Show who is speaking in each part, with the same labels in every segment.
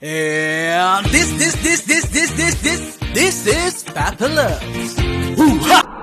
Speaker 1: And this is Papa Loves. Hoo-ha!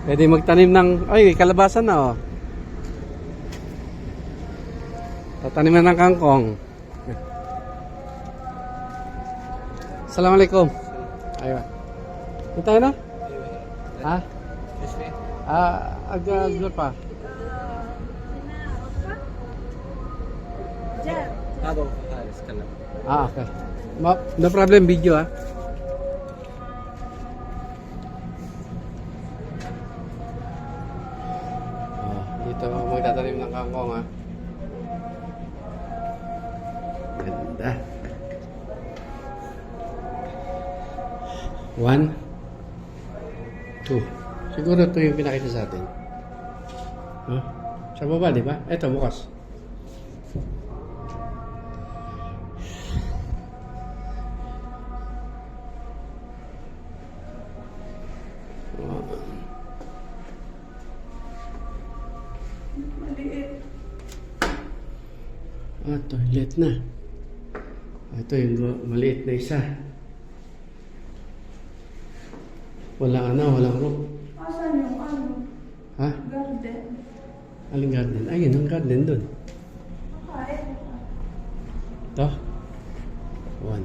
Speaker 2: Pwede magtanim ng, ay, kalabasan na, oh. Tataniman ng kangkong. Assalamualaikum. Ayo. Punta na? Ha? Agad pa. Okay. No problem, video, ah. Dito ako magtatanim ng kangkong, ha. Ganda. 1, 2. Siguro ito yung pinakita sa atin. Huh? Sa baba, di ba? Ito, bukas. Toilet na. Ito yung maliit na isa. Walang roof.
Speaker 3: Asan yung
Speaker 2: Ha?
Speaker 3: garden?
Speaker 2: Aling garden? Ayun, ang garden dun.
Speaker 3: Okay.
Speaker 2: Ito. 1.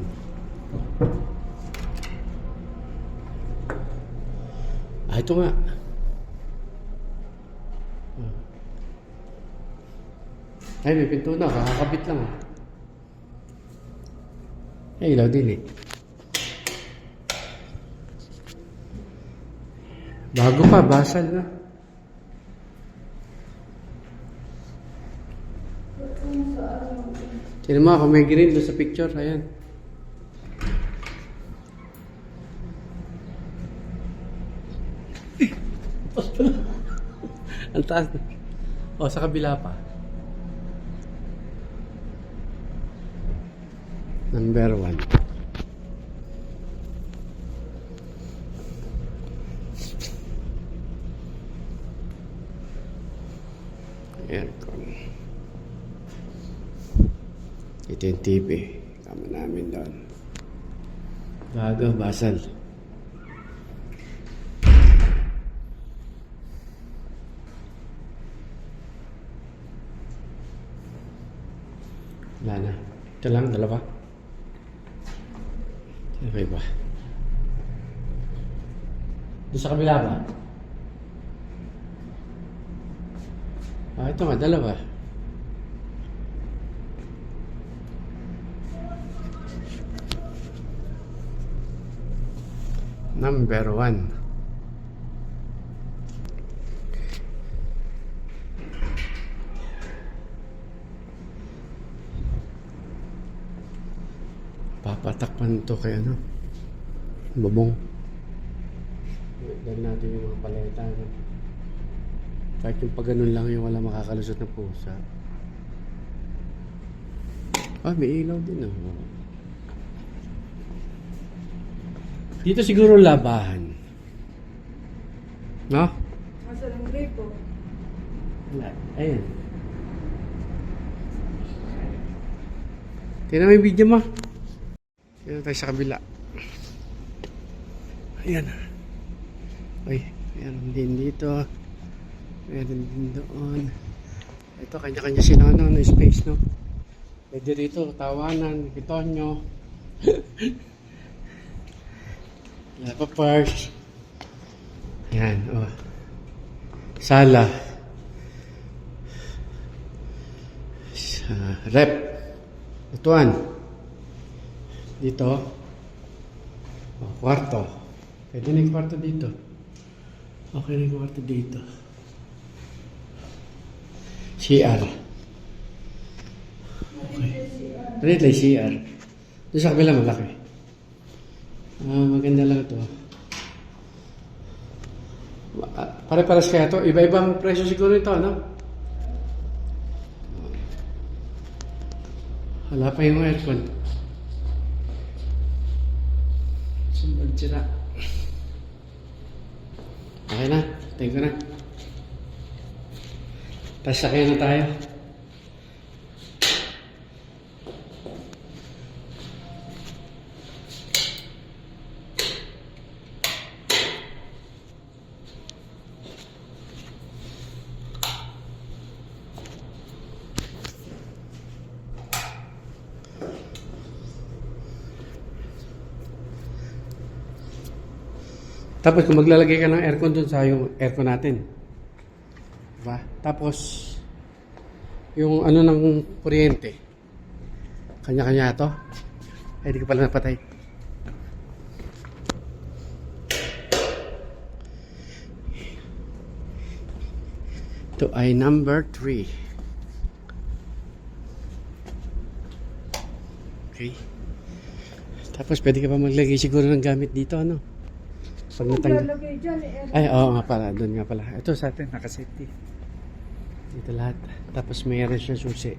Speaker 2: Ito nga. Ay, may pinto na. Kakakabit lang. Ay, ilaw din, eh. Bago pa, basal na. Tignan mo kung may green doon sa picture. Ayan. Ang taas na. O, sa kabila pa. Number 1. Aircon. Ito yung TV. Kama namin doon. Bago, basal. Wala na. Ito lang, dalawa. Okay ba? Doon sa kabila ba? Ito nga, dalawa. Number 1. Papatakpan ito kay ano? Babong. Dahil natin yung mga paleta. No? Kahit yung pag ganun lang yung wala makakalusot na pusa. May ilaw din. Oh. Dito siguro labahan. No?
Speaker 3: Asan ang gripo?
Speaker 2: Wala. Ayan. Tingnan mo yung video mo. Tingnan tayo sa kabila. Ayan. Ay, meron din dito. Meron din doon. Ito, kanya-kanya sila ng space, no? Pwede rito, tawanan, kitonyo. Wala pa parts. Ayan, oh. Sala. Rep. Lutuan. Dito. Oh, kwarto. Pwede na yung kwarto dito. Okay na yung kwarto dito. CR. Okay. Maliit lang CR. Doon sa kabila malaki. Maganda lang ito. Pare-paras kaya ito. Iba-ibang presyo siguro ito, no? Wala pa yung aircon. Sumbag sila. Okay na. Thank you na. Tapos sakay na tayo. Tapos kung maglalagay ka ng aircon dun sa yung aircon natin. Diba? Tapos, yung ano ng kuryente. Kanya-kanya ito. Ay, di ka pala napatay. Ito ay number 3. Okay. Tapos pwede ka pa maglagay siguro ng gamit dito, ano? Pag natanggal.
Speaker 3: Lalagay dyan eh.
Speaker 2: Ay, oo nga pala. Doon nga pala. Ito sa atin, naka-safety. Dito lahat. Tapos mayroon siya susi.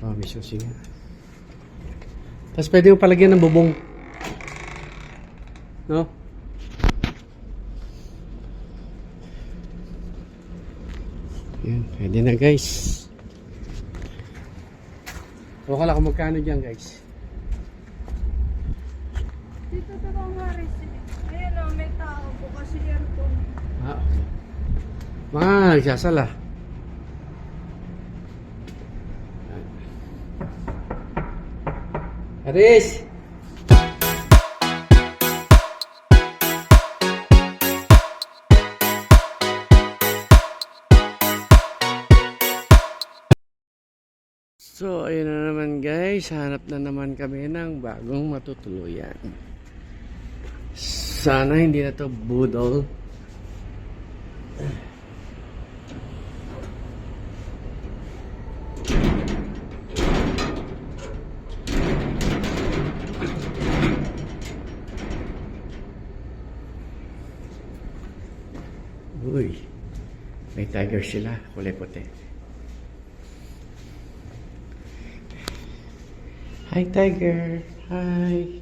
Speaker 2: Oh, may susi nga. Tapos pwede mo palagyan ng bubong. No? Yun, pwede na guys. O kala kung magkano dyan guys.
Speaker 3: Dito to mga receipt. Ayan o, may tao. Bukas si aircon.
Speaker 2: Ah, okay. Mga nagsasala. Aris! So, ayun na naman guys. Hanap na naman kami ng bagong matutuluyan. Sana hindi na to budol. Uy, may tiger sila. Kulay puti. Hi, tiger. Hi.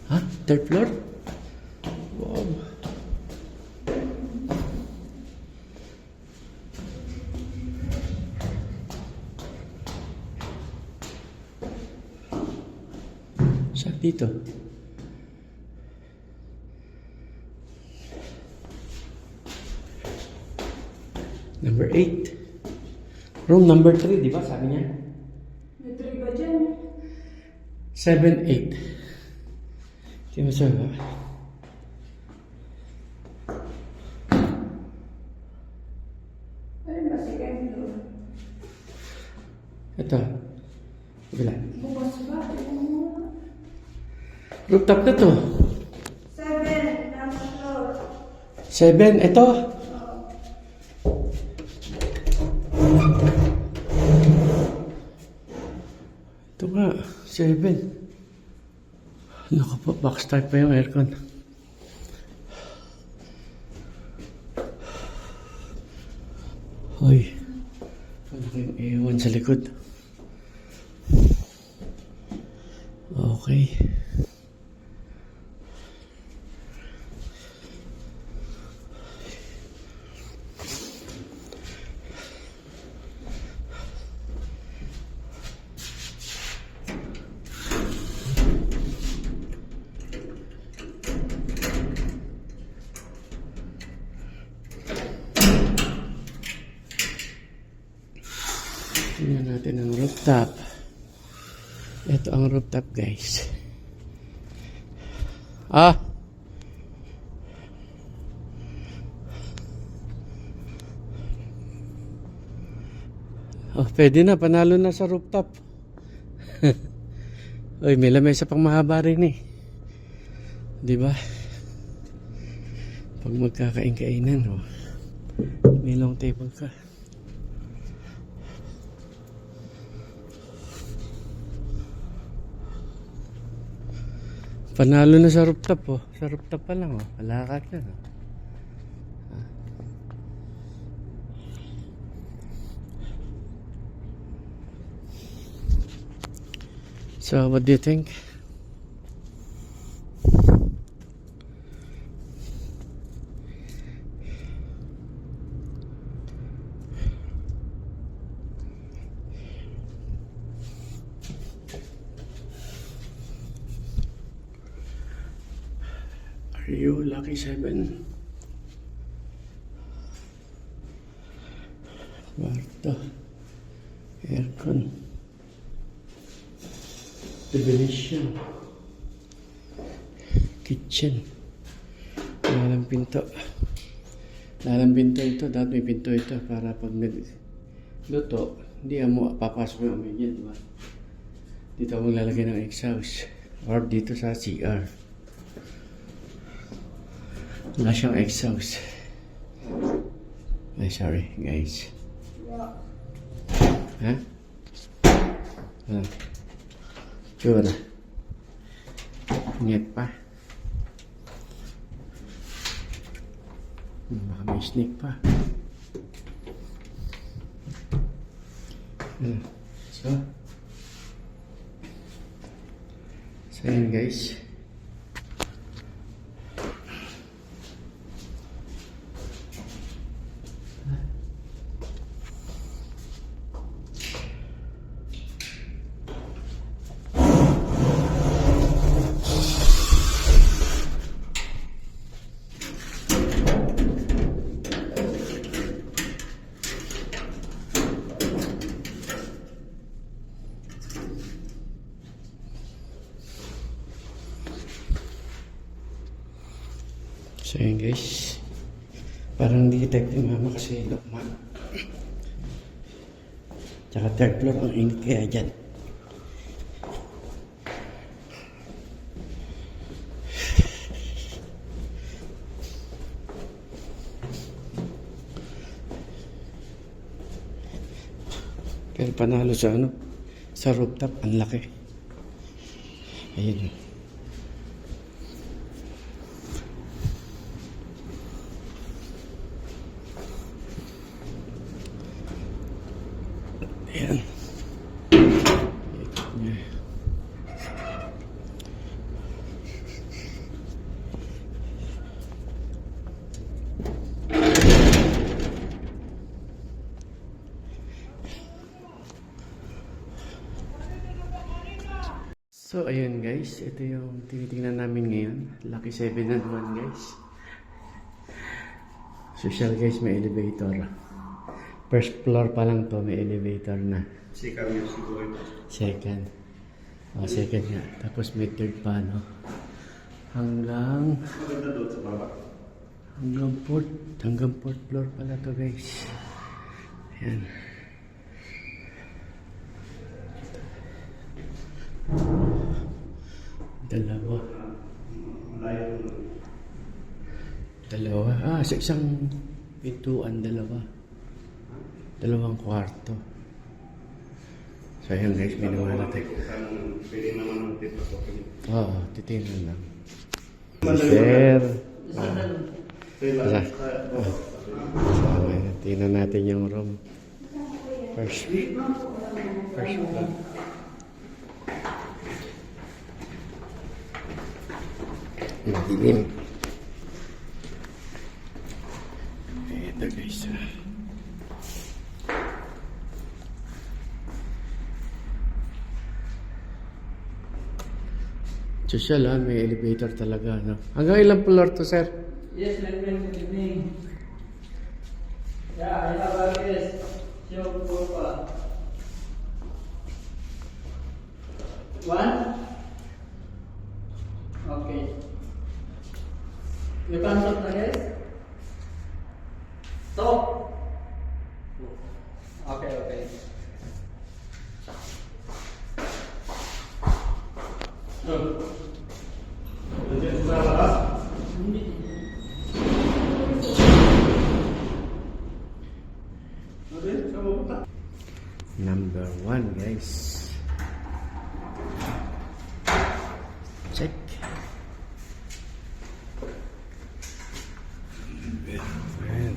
Speaker 2: Ha? Third floor? Wow. Saan dito? Number 8. Room number 3, di ba? Sabi niya.
Speaker 3: May 3 ba dyan?
Speaker 2: 7, 8. Hindi mo sabi.
Speaker 3: Ayun ba second floor?
Speaker 2: Ito. Bila.
Speaker 3: Bukas ba?
Speaker 2: Rooftop na to.
Speaker 3: 7. Last floor.
Speaker 2: 7. Ito. Ito nga. 7. Naku po, backstart pa yung aircon. Hoy. Ano kayong iwan sa likod? Okay. Tingnan natin ang rooftop. Ito ang rooftop guys. Ah. Oh, pwede na. Panalo na sa rooftop. Uy, may lamesa pang mahaba rin eh. Di ba? Pag magkakain-kainan, oh. May long table ka. Panalo na sa rooftop, oh. Sa rooftop pa lang, oh. Palakad na, oh. So, what do you think? Are you lucky 7? Kwarto. Aircon. Venetian. Kitchen. Lalang pinto. Lalang pinto ito. Dapat may pinto ito para pag nagluto, hindi mo papasok yung amoy niya, diba? Dito mo lalagay ng exhaust. Or dito sa CR. Wala siyang exhaust. Ay, sorry, guys. Ha? Ah. Sure. Ingat pa. Baka may snake pa. So yun guys. So yun guys, parang hindi detective mama kasi lukman. Tsaka third floor, ang init kaya dyan. Pero panalo sa ano, sa rooftop, ang laki. Ayun. Ayan. So, ayun guys. Ito yung tinitingnan namin ngayon. Lucky 7 naman guys. Social guys, may elevator. First floor pa lang to, may elevator na.
Speaker 4: Second yung siguro ito.
Speaker 2: Second. Oh, second nga. Tapos may third pa, no? Hanggang
Speaker 4: Maganda doon sa baba.
Speaker 2: hanggang fourth floor pala to guys. Ayan. Dalawa. Ah, sa isang pintuan, dalawang kwarto. So ayan guys, may naman natin.
Speaker 4: Pwede naman ng tipasokin.
Speaker 2: Oo, titingnan lang. Sir. Tingnan natin yung room. First floor. Madilim. Ito guys. Social may elevator talaga, no? Hanggang ilang floor to, sir?
Speaker 5: Yes, my friend, good evening. Yeah, I have a guest. Show Purpa. One? Okay. May pantok na guys? Stop! Okay, okay.
Speaker 4: Nandiyan sa labas. Nandiyan, saan mapunta?
Speaker 2: Number 1 guys. Check. Ayan.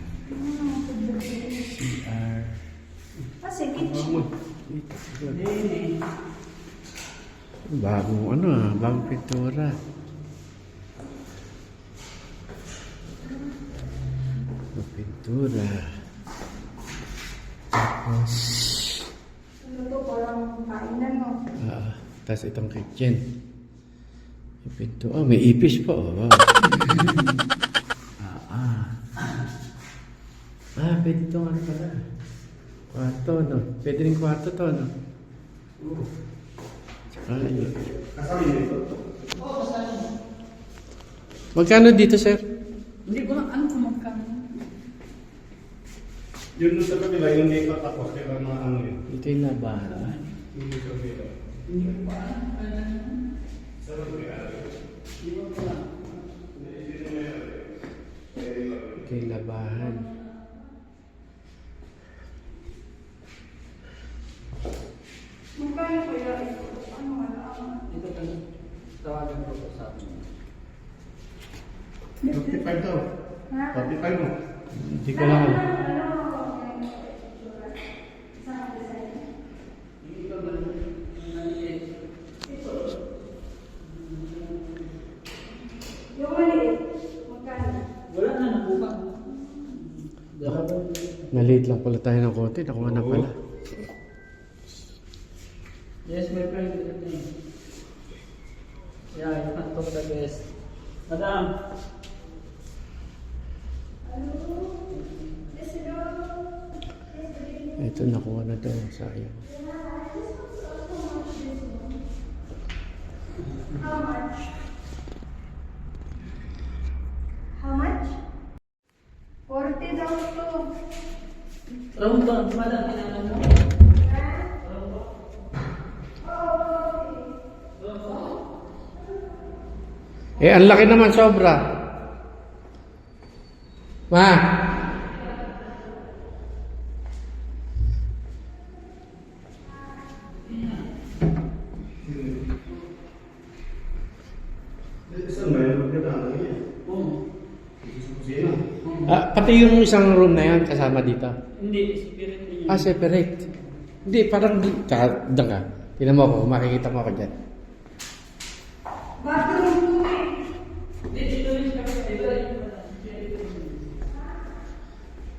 Speaker 2: CR.
Speaker 3: Kasi kitchen.
Speaker 2: Bagong bagong pintura. Bagong pintura. Tapos,
Speaker 3: Ano to, parang kainan, no?
Speaker 2: tapos itong kitchen. Yung pinto. Oh, may ipis pa. Oh, wow. Pwede itong ano pala. Kwarto, no? Pwede rin kwarto to, no? Tsaka yun.
Speaker 4: Kasama dito.
Speaker 2: Magkano dito, sir?
Speaker 3: Hindi ko lang ano kung magkano.
Speaker 4: Yun sa kabila, yung hindi pa tapos, kaya mga ano yun.
Speaker 2: Ito yung labahan.
Speaker 4: Hindi sa kabila. Sa kabila.
Speaker 2: Ito yung labahan.
Speaker 3: Magkano kaya ito? Ano wala?
Speaker 5: Ito ka tawagan ko po sa akin.
Speaker 4: 45 daw.
Speaker 3: Ha?
Speaker 4: 45 mo.
Speaker 2: Hindi ko lang alam.
Speaker 3: Yung maliit, magkano?
Speaker 5: Wala na, nakuha.
Speaker 2: Maliit lang pala tayo ng konti. Nakuha na pala.
Speaker 5: Yes, my friend. Good evening. Yeah, you can talk the guest. Madam.
Speaker 2: Ito, nakuha na daw. Sayang.
Speaker 3: How much? How much? 40 daw to.
Speaker 5: Round ba? Madam, kailangan mo?
Speaker 2: Ang laki naman sobra. Ma!
Speaker 4: Saan ba yun? Magkadaan na yan.
Speaker 5: Oo.
Speaker 4: Sa kusina.
Speaker 2: Pati yung isang room na yan kasama dito.
Speaker 5: Hindi, spirit niya.
Speaker 2: Separate. Hindi, parang doon ka. Tingnan mo ako, makikita mo ako dyan.
Speaker 3: Bathroom to eh.
Speaker 5: Hindi, dito rin siya. Dito rin.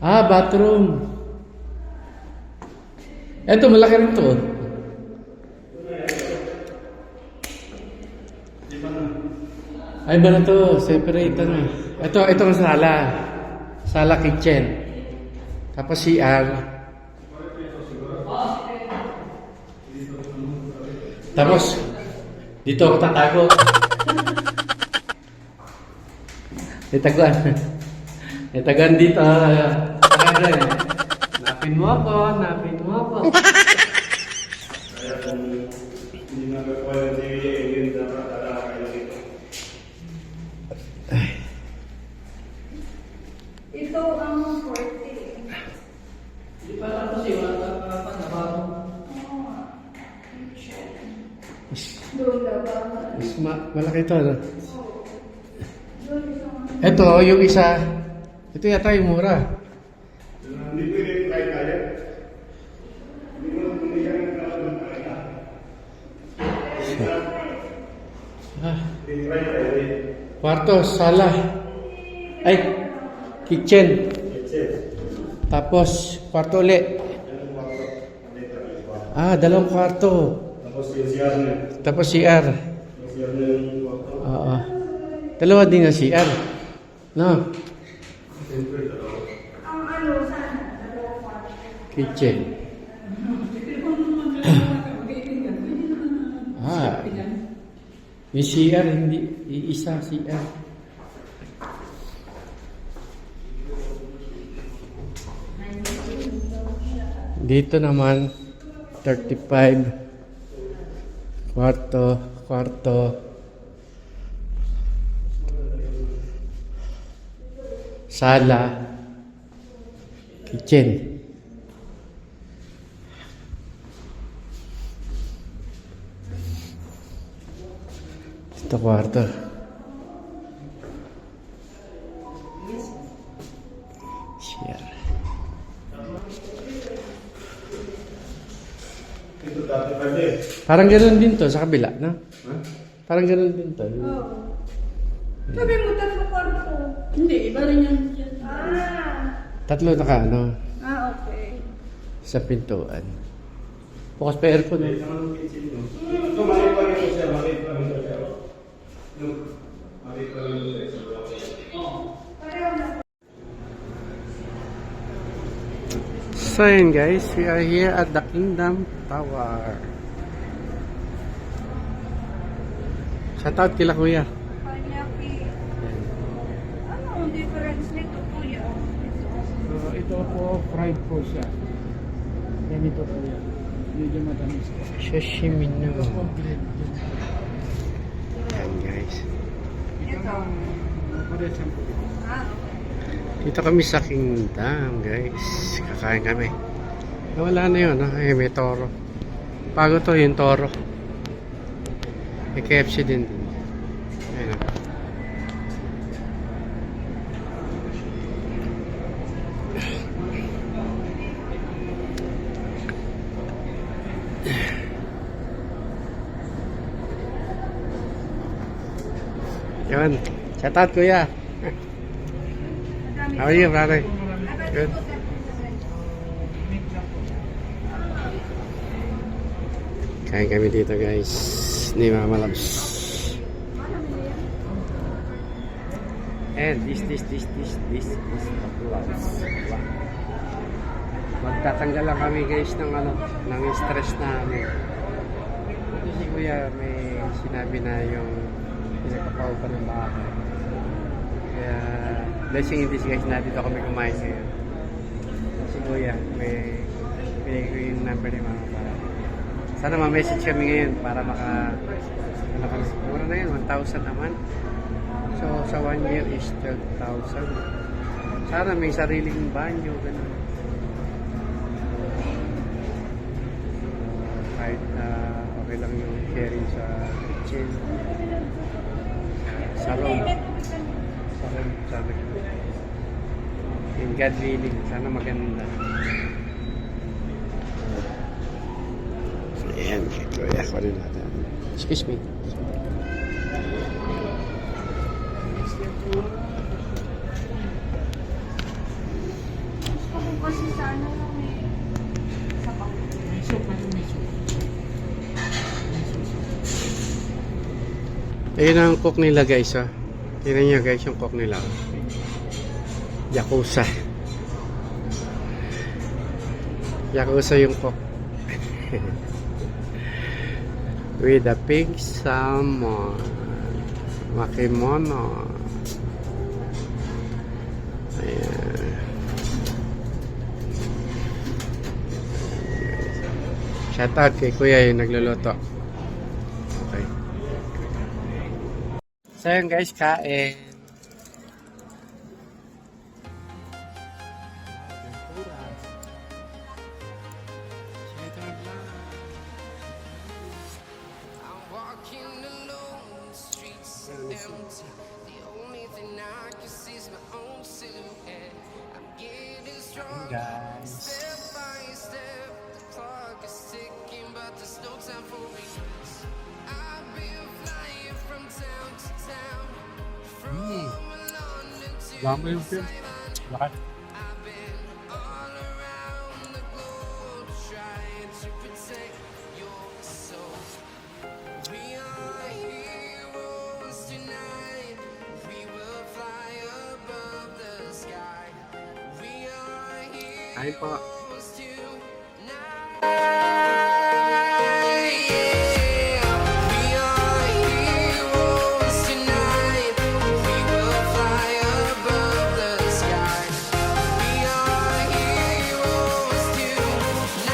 Speaker 2: Bathroom. Eto, malaki rin to.
Speaker 4: Di ba na?
Speaker 2: Ay, ba na to? Separate ano. Ito ang sala. Sala kitchen. Tapos CR. Tapos, dito ako tatago. Itaguan. Itaguan dito. Itaguan. Napin mo ako.
Speaker 4: Kaya kung hindi nagkakuha yung TV, yun dapat talaga kayo dito.
Speaker 3: Ito ang 40.
Speaker 5: Hindi pa tapos eh. Wala pa nabago.
Speaker 3: Oo. Kitchen. Doon na ba?
Speaker 2: Malaki ito. Ano?
Speaker 3: Doon isang
Speaker 2: Ito, yung isa. Ito yata yung mura.
Speaker 4: Hindi pwede kahit kaya. Hindi mo hindi ka nagkakaroon ng kaya. Hindi try kaya eh.
Speaker 2: Kwarto, sala. Ay, kitchen. Tapos, kwarto ulit. Dalawang kwarto.
Speaker 4: Tapos yung CR niya.
Speaker 2: Tapos CR.
Speaker 4: Yung CR niya yung kwarto.
Speaker 2: Oo. Dalawa din na CR. No?
Speaker 4: Siyempre, dalawa.
Speaker 3: ang ano, sana? Dalawang kwarto.
Speaker 2: Kitchen. Yung CR, hindi. Isa CR. Dito naman, 35. Kwarto. Sala. Kitchen. Ito kwarto. Share.
Speaker 4: Ito dati pwede.
Speaker 2: Parang ganun din to sa kabila, no? Parang ganun din to.
Speaker 3: Oo. Sabi mo, 3 kwarto.
Speaker 5: Hindi, iba rin yan.
Speaker 2: Tatlo na ka, no?
Speaker 3: Okay.
Speaker 2: Sa pintuan. Bukas pa aircon, eh.
Speaker 4: Ito maliit pa rin siya, maliit pa rin siya. Maliit pa rin siya.
Speaker 2: So yun guys, we are here at the Kingdom Tower. Shoutout kila kuya.
Speaker 3: Panyaki. Ano ang difference nito, kuya?
Speaker 5: Ito po, fried po siya. Ganito po yan. Medyo matamis.
Speaker 2: Sashimi no.
Speaker 5: Ito po, grilled.
Speaker 2: Yan guys.
Speaker 5: Ito ang paresang po.
Speaker 3: Okay.
Speaker 2: Dito kami sa Kingdom guys. Kakain kami. Wala na yun, no? Eh, may toro. Bago to yung toro. May KFC din. Ayun. Yun. Shout out kuya.
Speaker 3: Madami.
Speaker 2: How are you, brother? Good. Kain kami dito guys. Ni Mama Labs. And this is the Labs. Magtatanggal lang kami guys ng ng stress namin. Kasi si Kuya may sinabi na yung pinagpapaw pa ng bahay. Kaya blessing in disguise na dito kami kumain ngayon. Si Kuya may pinigay ko yung number ni Mama para sana ma-message kami ngayon para siguro na yun, 1,000 naman. So, sa 1 year is 12,000. Sana may sariling banyo, gano'n. Kahit okay lang yung sharing sa kitchen. Salon. Sabi ko. In God willing, sana maganda. Ayan, kuya ko rin natin. Excuse me.
Speaker 3: Gusto ko kasi sana lang sa
Speaker 5: May soup, may soup.
Speaker 2: Ayun ang cook nila guys, oh. Tingnan nyo guys yung cook nila. Yakuza. Yakuza yung cook. With a pink salmon. Makimono. Ayan. Shout out kay Kuya yung nagluluto. Okay. So yun guys, kain.
Speaker 1: I'm walking alone, the streets are empty. The only thing I can see is my own silhouette. I'm getting stronger,
Speaker 2: Guys.
Speaker 1: step by step. The clock is ticking, but there's no time for regrets. I've been flying from town to town, from London to
Speaker 2: Lama yung film. Bakit?
Speaker 1: I've been all around the globe trying to protect your soul. We are heroes tonight. We will fly above the sky. We are
Speaker 2: Kain po.
Speaker 1: heroes tonight. Yeah. We are heroes tonight. We will fly above the sky. We are heroes tonight.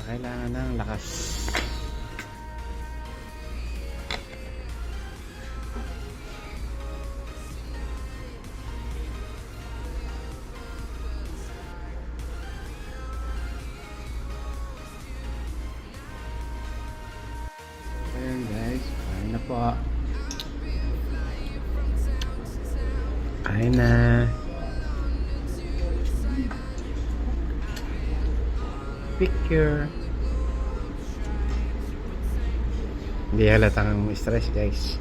Speaker 2: kailangan ng lakas. Ayan guys, kain na po. Kain na. Picture. Hindi halatang stress guys.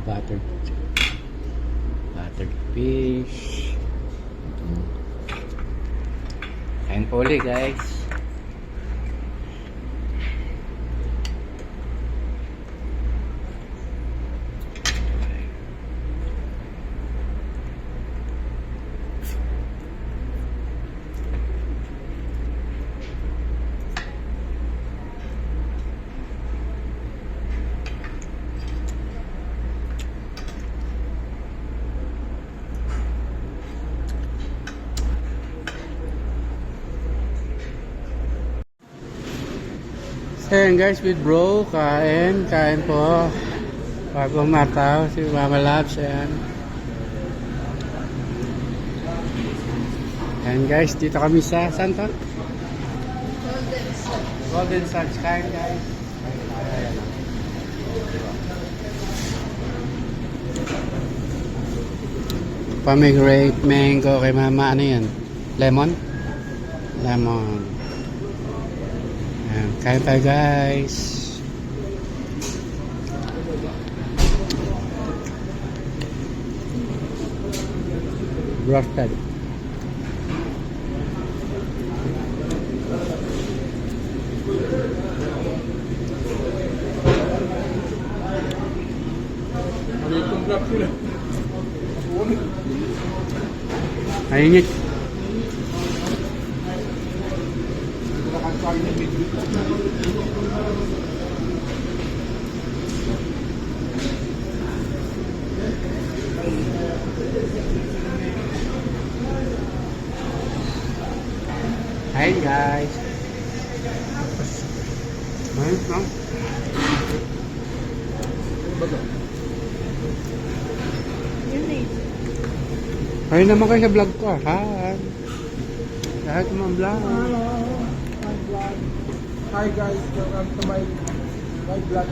Speaker 2: Buttered fish. Kain po ulit guys. Ayan guys, with bro, kain po. Bagong mataw, si Mama Labs, ayan. Ayan guys, dito kami sa, saan to? Golden Sands, kain guys. Ayan. Pomegranate, mango, kay Mama, ano yan? Lemon? Lemon. Ayan, kain tayo guys. Roasted. Ayun yun. Hi guys. Ay naman kayo sa vlog ko. Hi. Lahat mga vlog.
Speaker 5: Hello, my vlog. Hi guys, welcome to my vlog.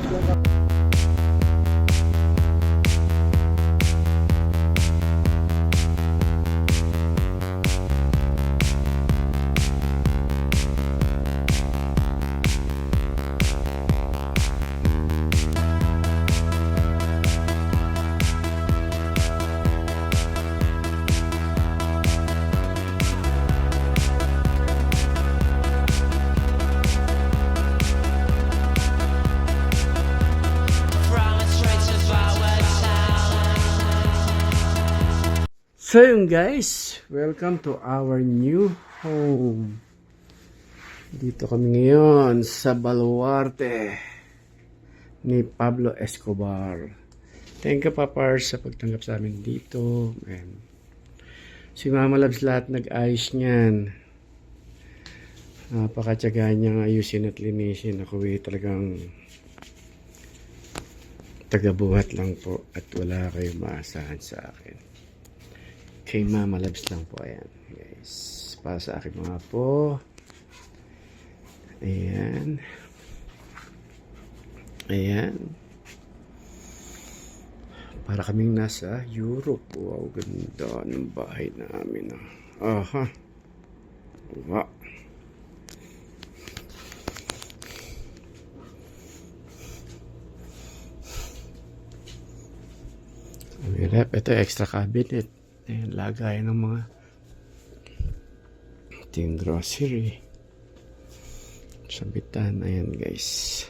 Speaker 2: So yun guys, welcome to our new home. Dito kami ngayon sa baluarte ni Pablo Escobar. Thank you Papars sa pagtanggap sa amin dito. And si Mama Labs lahat nag-ayos niyan. Napakatyaga niyang ayusin at linisin. Ako talagang tagabuhat lang po at wala kayong maasahan sa akin. Kay Mama Labs lang po, ayan guys, para sa aking mga po, ayan, para kaming nasa Europe. Wow, ganda ng bahay namin. Aha, wow. Ito extra cabinet. Ayan, lagay ng mga ito yung grocery. Sabitan. Ayan guys.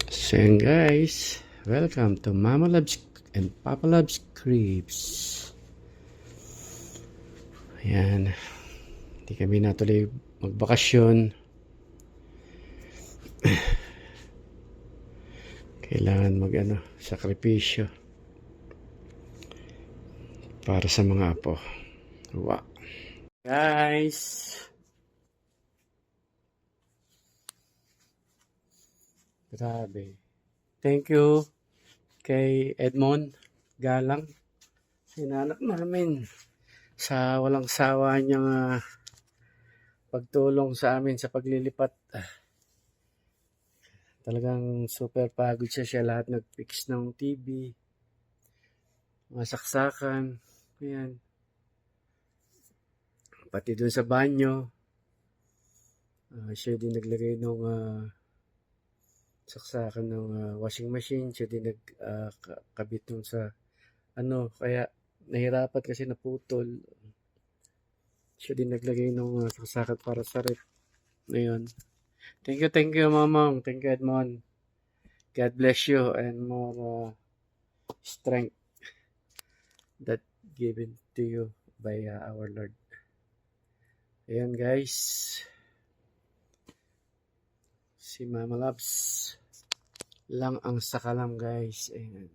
Speaker 2: So ayan guys, welcome to Mama Labs and Papa Labs Cribs. Ayan, hindi kami natuloy magbakasyon Kailangan sakripisyo para sa mga apo. Wow. Guys, grabe. Thank you kay Edmond Galang. Sinanap namin sa walang sawa niyang pagtulong sa amin sa paglilipat. Talagang super pagod siya lahat nag-fix ng TV, mga saksakan, ayan. Pati doon sa banyo, siya din naglagay ng saksakan ng washing machine, siya din nagkabit nung sa kaya nahirapan kasi naputol. Siya din naglagay ng saksakan para sa rep. Ngayon. Thank you, Mamang. Thank you, Edmond. God bless you and more strength that given to you by our Lord. Ayan, guys. Si Mama Loves lang ang sakalam, guys. Ayan.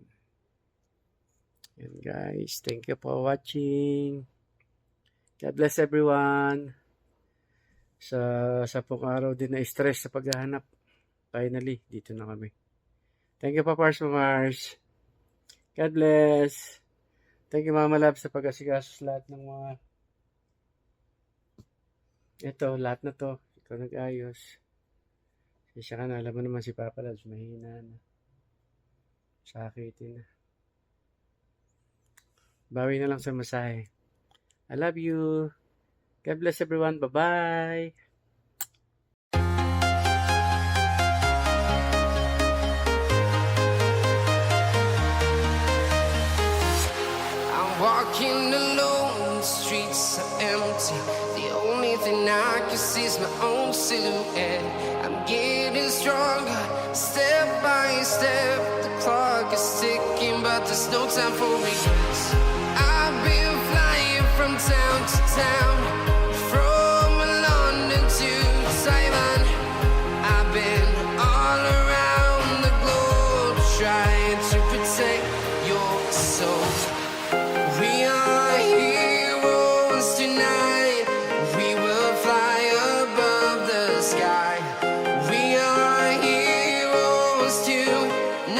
Speaker 2: Ayan, guys. Thank you for watching. God bless everyone. Sa pong araw din na stress sa paghahanap. Finally, dito na kami. Thank you, Papars Mamars. God bless. Thank you, Mama Love, sa pag-asigasos lahat ng mga lahat na to. Ikaw nag-ayos. Siya ka na. Alam mo naman si Papa Love, mahina na. Sakitin na. Bawi na lang sa masahe. I love you. God bless everyone. Bye-bye.
Speaker 1: I'm walking alone, the streets are empty. The only thing I can see is my own silhouette. I'm getting stronger, step by step. The clock is ticking, but there's no time for regrets. I've been flying from town to town, from London to Taiwan. I've been all around the globe trying to protect your soul. We are heroes tonight. We will fly above the sky. We are heroes tonight.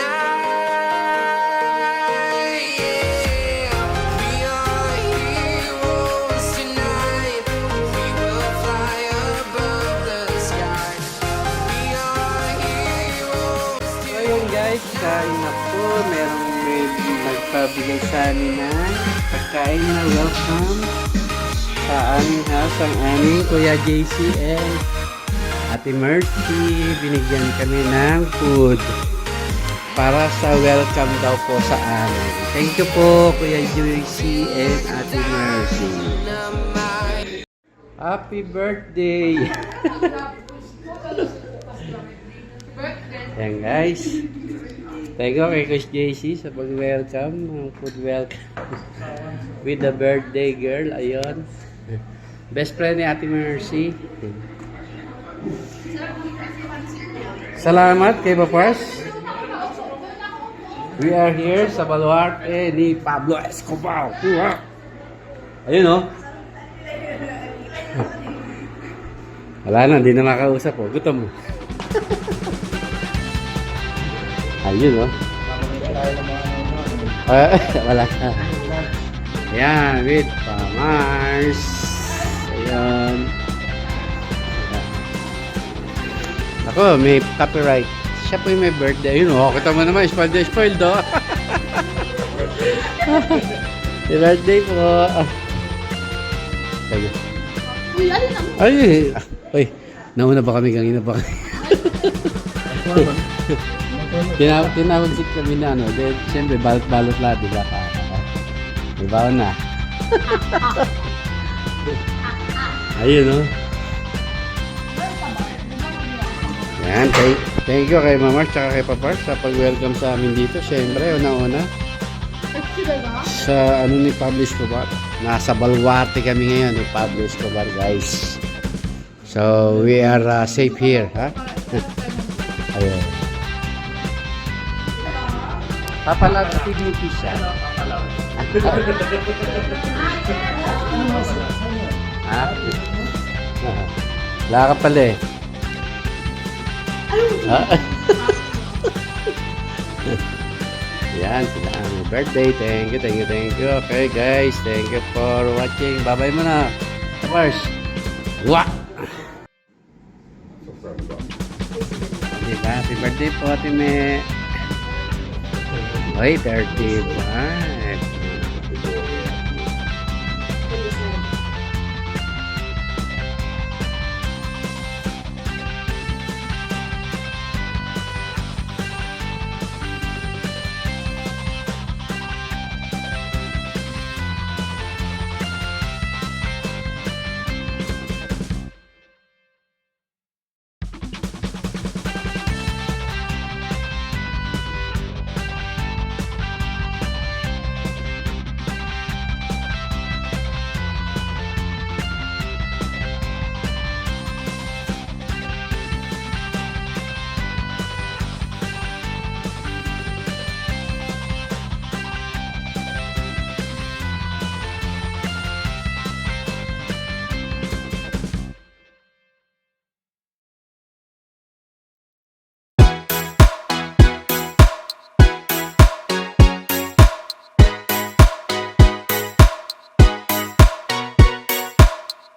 Speaker 1: Yeah. We are heroes tonight. We will fly above the sky. We are heroes tonight.
Speaker 2: Ayun guys, kain na po. Merong nagpabigay sa amin na pagkain na welcome sa aming house ang aming Kuya JC and Ate Mercy. Binigyan kami ng food para sa welcome daw po sa amin. Thank you po Kuya JC and Ate Mercy. Happy birthday! Yan guys. Thank you kay Coach JC sa pag-welcome, ng food welcome with the birthday girl. Ayun. Best friend ni Ate Mercy. Salamat kay Papars. We are here sa baluarte ni Pablo Escobar. Ayun oh. Wala na, hindi na makausap oh. Gutom mo. Ayun oh. Wala ka. Ayan, with Pamars. Ayan. Ako, may copyright. Siya po yung may birthday. Ayun oh, kita mo naman, spoiled oh. May birthday po. Ay, nauna ba kami? Kanina ba kami? Tinawag si kami na siyempre balot lahat, diba? Diba na? Ayun o. Yan, thank you kay Mama at kay Papa sa pag-welcome sa amin dito. Siyempre, una-una. Sa ni Pablo Escobar. Nasa Baluarte kami ngayon ni Pablo Escobar, guys. So, we are safe here, ha?
Speaker 6: Ayan.
Speaker 2: Papalaw TV siya. Ha? Wala ka pala eh. Ha? Yan, sila ang birthday. Thank you, thank you, thank you. Okay guys, thank you for watching. Bye-bye muna. First. Wah! Diba? Happy birthday po, Ate Me. Oy, 35.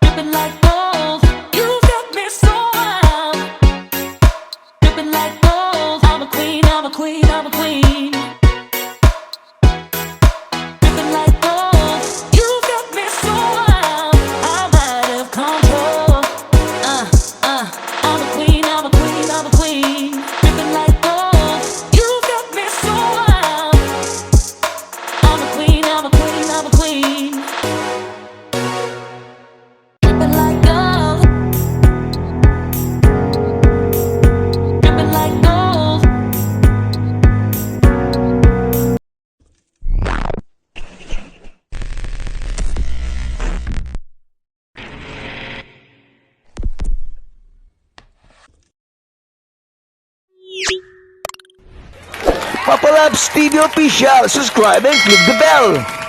Speaker 7: Dripping like gold, you got me so wild. Dripping like gold, I'm a queen, I'm a queen, I'm a queen. Dripping like gold, you got me so wild. I'm out of control. I'm a queen, I'm a queen, I'm a queen. Dripping like gold, you got me so wild. I'm a queen, I'm a queen, I'm a queen. Dripping like gold. Dripping like gold.
Speaker 6: Papa Labs TV Official. Subscribe and click the bell.